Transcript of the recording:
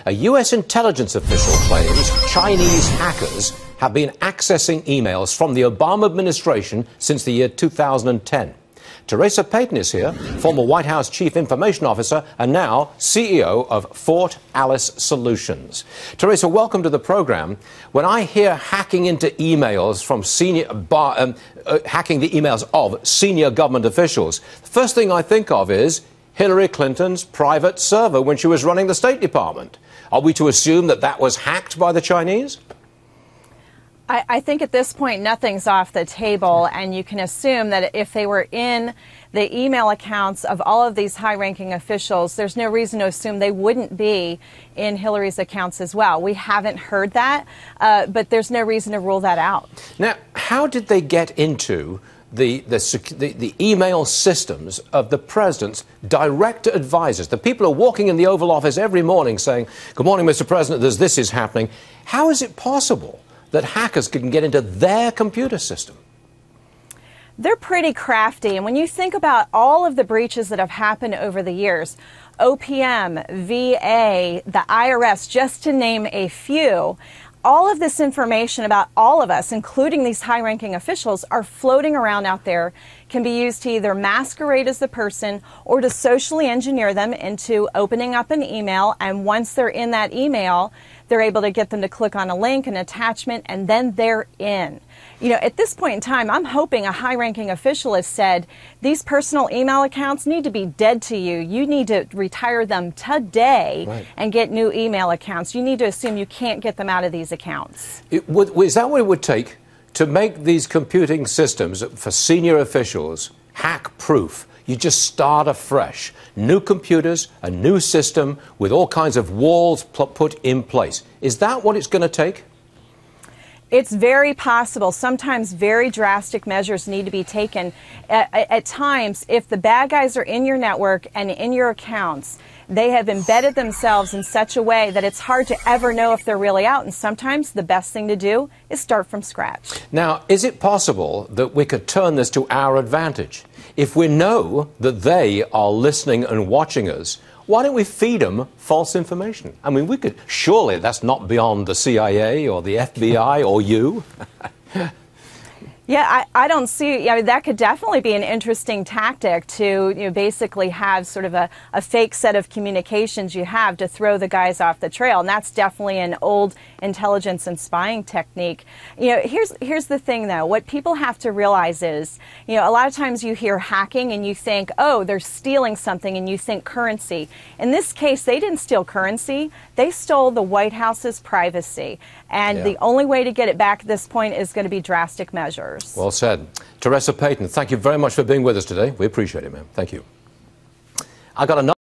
A U.S. intelligence official claims Chinese hackers have been accessing emails from the Obama administration since the year 2010. Teresa Payton is here, former White House Chief Information Officer and now CEO of Fort Alice Solutions. Teresa, welcome to the program. When I hear hacking into emails from hacking the emails of senior government officials, the first thing I think of is Hillary Clinton's private server when she was running the State Department. Are we to assume that that was hacked by the Chinese? I think at this point nothing's off the table, and you can assume that if they were in the email accounts of all of these high-ranking officials, there's no reason to assume they wouldn't be in Hillary's accounts as well. We haven't heard that, but there's no reason to rule that out. Now, how did they get into the email systems of the president's direct advisors, the people who are walking in the Oval Office every morning saying, "Good morning, Mr. President, this is happening"? How is it possible that hackers can get into their computer system? They're pretty crafty, and when you think about all of the breaches that have happened over the years, OPM, VA, the IRS, just to name a few, all of this information about all of us, including these high-ranking officials, are floating around out there, can be used to either masquerade as the person or to socially engineer them into opening up an email, and once they're in that email, they're able to get them to click on a link, an attachment, and then they're in. You know, at this point in time, I'm hoping a high-ranking official has said, these personal email accounts need to be dead to you. You need to retire them today and get new email accounts. You need to assume you can't get them out of these accounts. Is that what it would take to make these computing systems for senior officials hack-proof? You just start afresh. New computers, a new system with all kinds of walls put in place. Is that what it's going to take? It's very possible. Sometimes very drastic measures need to be taken. At times, if the bad guys are in your network and in your accounts, they have embedded themselves in such a way that it's hard to ever know if they're really out. And sometimes the best thing to do is start from scratch. Now, is it possible that we could turn this to our advantage? If we know that they are listening and watching us, why don't we feed them false information? I mean, we could, surely that's not beyond the CIA or the FBI or you. Yeah, I don't see, I mean, that could definitely be an interesting tactic to basically have sort of a fake set of communications you have to throw the guys off the trail. And that's definitely an old intelligence and spying technique. Here's the thing, though. What people have to realize is, a lot of times you hear hacking and you think, oh, they're stealing something, and you think currency. In this case, they didn't steal currency. They stole the White House's privacy. And the only way to get it back at this point is going to be drastic measures. Well said. Teresa Payton, thank you very much for being with us today. We appreciate it, ma'am. Thank you. I got another